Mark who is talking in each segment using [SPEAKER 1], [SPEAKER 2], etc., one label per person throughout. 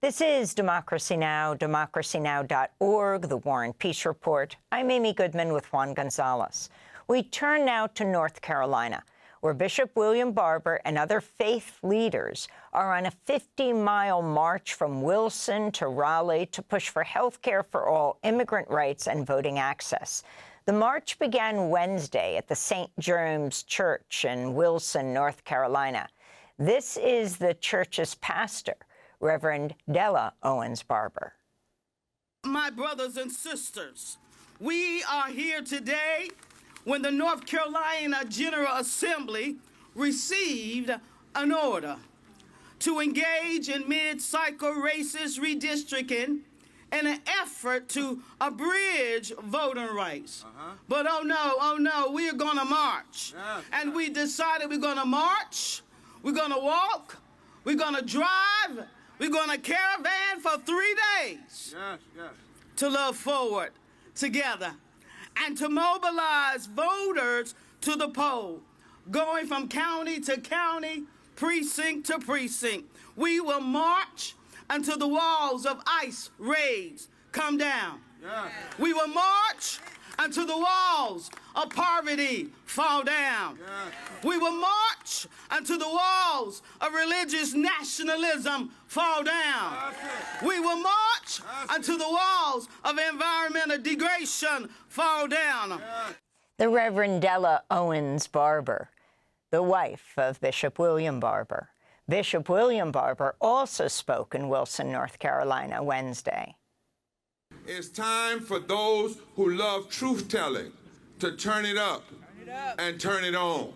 [SPEAKER 1] This is Democracy Now!, democracynow.org, The War and Peace Report. I'm Amy Goodman with Juan Gonzalez. We turn now to North Carolina, where Bishop William Barber and other faith leaders are on a 50-mile march from Wilson to Raleigh to push for health care for all, immigrant rights, and voting access. The march began Wednesday at the St. Jerome's Church in Wilson, North Carolina. This is the church's pastor, Reverend Della Owens Barber.
[SPEAKER 2] My brothers and sisters, we are here today when the North Carolina General Assembly received an order to engage in mid-cycle racist redistricting in an effort to abridge voting rights. But oh no, we are gonna march. And we decided we're gonna march, we're gonna walk, we're gonna drive, we're going to caravan for 3 days to love forward together and to mobilize voters to the poll, going from county to county, precinct to precinct. We will march until the walls of ICE raids come down. We will march until the walls of poverty fall down. We will march until the walls of religious nationalism fall down. We will march until the walls of environmental degradation fall down.
[SPEAKER 1] The Reverend Della Owens Barber, the wife of Bishop William Barber. Bishop William Barber also spoke in Wilson, North Carolina, Wednesday.
[SPEAKER 3] It's time for those who love truth-telling to turn it up and turn it on.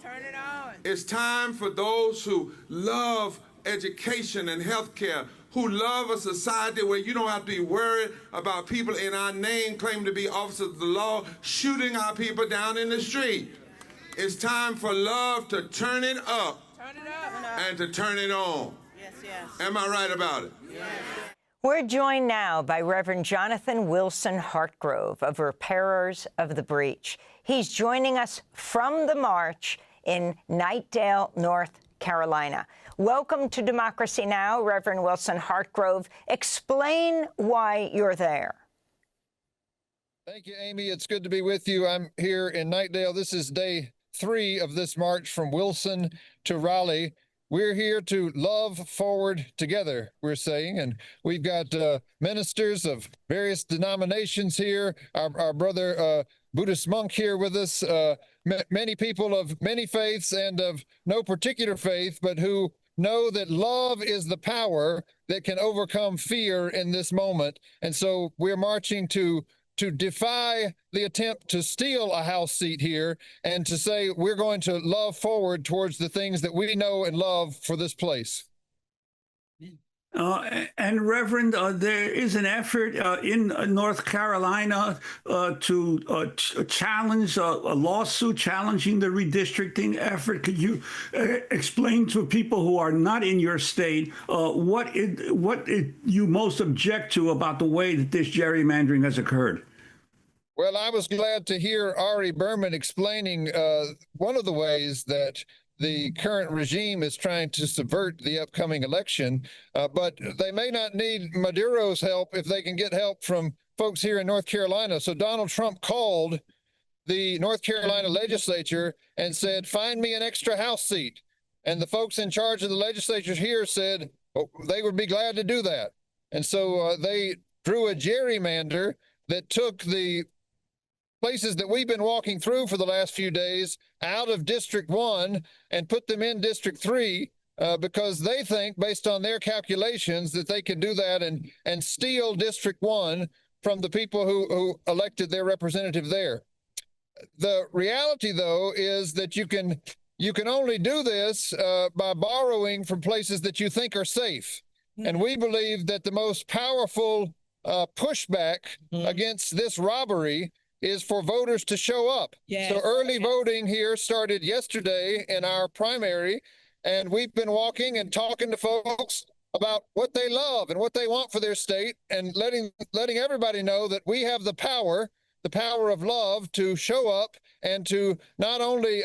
[SPEAKER 3] It's time for those who love education and health care, who love a society where you don't have to be worried about people in our name claiming to be officers of the law shooting our people down in the street. It's time for love to turn it up and to turn it on. Am I right about it?
[SPEAKER 1] We're joined now by Reverend Jonathan Wilson-Hartgrove of Repairers of the Breach. He's joining us from the march in Knightdale, North Carolina. Welcome to Democracy Now!, Reverend Wilson-Hartgrove. Explain why you're there.
[SPEAKER 4] Thank you, Amy. It's good to be with you. I'm here in Knightdale. This is day 3 of this march from Wilson to Raleigh. We're here to love forward together, we're saying, and we've got ministers of various denominations here, our brother Buddhist monk here with us, many people of many faiths and of no particular faith, but who know that love is the power that can overcome fear in this moment. And so we're marching to defy the attempt to steal a House seat here and to say we're going to love forward towards the things that we know and love for this place.
[SPEAKER 5] And Reverend, there is an effort in North Carolina to challenge a lawsuit challenging the redistricting effort. Could you explain to people who are not in your state what you most object to about the way that this gerrymandering has occurred?
[SPEAKER 4] Well, I was glad to hear Ari Berman explaining one of the ways that the current regime is trying to subvert the upcoming election, but they may not need Maduro's help if they can get help from folks here in North Carolina. So Donald Trump called the North Carolina legislature and said, find me an extra House seat. And the folks in charge of the legislature here said they would be glad to do that. And so they drew a gerrymander that took the places that we've been walking through for the last few days out of District 1 and put them in District 3 because they think, based on their calculations, that they can do that and steal District 1 from the people who elected their representative there. The reality, though, is that you can only do this by borrowing from places that you think are safe. And we believe that the most powerful pushback against this robbery is for voters to show up. So early voting here started yesterday in our primary, and we've been walking and talking to folks about what they love and what they want for their state, and letting everybody know that we have the power of love to show up and to not only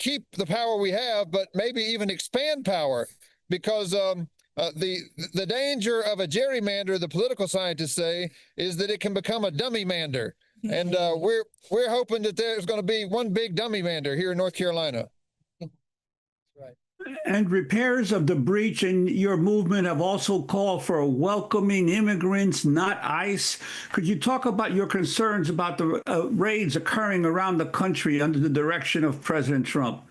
[SPEAKER 4] keep the power we have, but maybe even expand power, because The danger of a gerrymander, the political scientists say, is that it can become a dummy-mander. And we're hoping that there's going to be one big dummy-mander here in North Carolina.
[SPEAKER 5] And repairs of the breach in your movement have also called for welcoming immigrants, not ICE. Could you talk about your concerns about the raids occurring around the country under the direction of President Trump?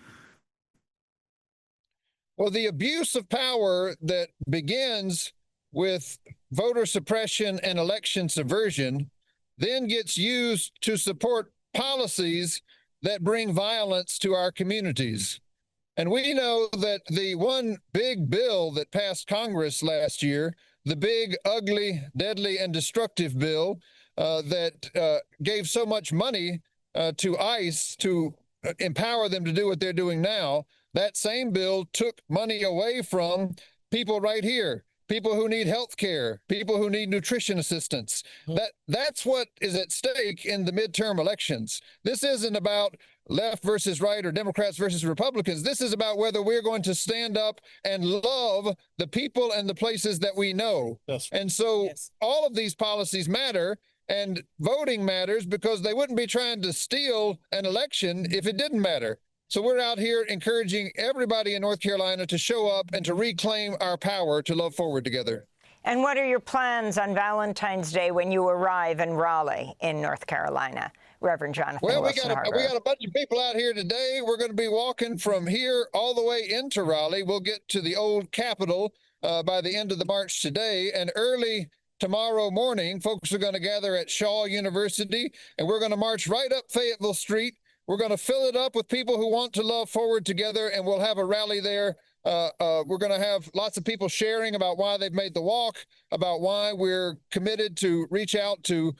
[SPEAKER 4] Well, the abuse of power that begins with voter suppression and election subversion then gets used to support policies that bring violence to our communities. And we know that the one big bill that passed Congress last year, the big, ugly, deadly, and destructive bill that gave so much money to ICE to empower them to do what they're doing now, that same bill took money away from people right here, people who need health care, people who need nutrition assistance. That's what is at stake in the midterm elections. This isn't about left versus right or Democrats versus Republicans. This is about whether we're going to stand up and love the people and the places that we know. Yes. And so all of these policies matter, and voting matters because they wouldn't be trying to steal an election if it didn't matter. So we're out here encouraging everybody in North Carolina to show up and to reclaim our power to love forward together.
[SPEAKER 1] And what are your plans on Valentine's Day when you arrive in Raleigh in North Carolina? Reverend Jonathan Wilson-Hartgrove.
[SPEAKER 4] We got a bunch of people out here today. We're going to be walking from here all the way into Raleigh. We'll get to the old Capitol by the end of the march today. And early tomorrow morning, folks are going to gather at Shaw University, and we're going to march right up Fayetteville Street. We're going to fill it up with people who want to love forward together, and we'll have a rally there. We're going to have lots of people sharing about why they've made the walk, about why we're committed to reach out to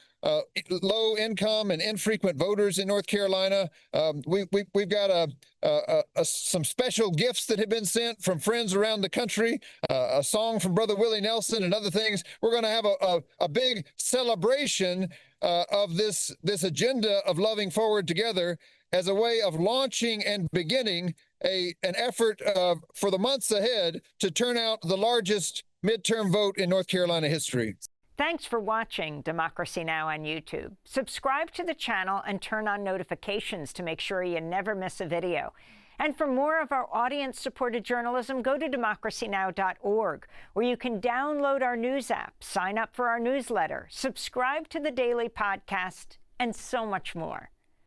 [SPEAKER 4] low-income and infrequent voters in North Carolina. We've got some special gifts that have been sent from friends around the country, a song from Brother Willie Nelson and other things. We're going to have a big celebration of this agenda of loving forward together as a way of launching and beginning an effort for the months ahead to turn out the largest midterm vote in North Carolina history.
[SPEAKER 1] Thanks for watching Democracy Now! On YouTube. Subscribe to the channel and turn on notifications to make sure you never miss a video. And for more of our audience-supported journalism, go to democracynow.org, where you can download our news app, sign up for our newsletter, subscribe to the daily podcast, and so much more.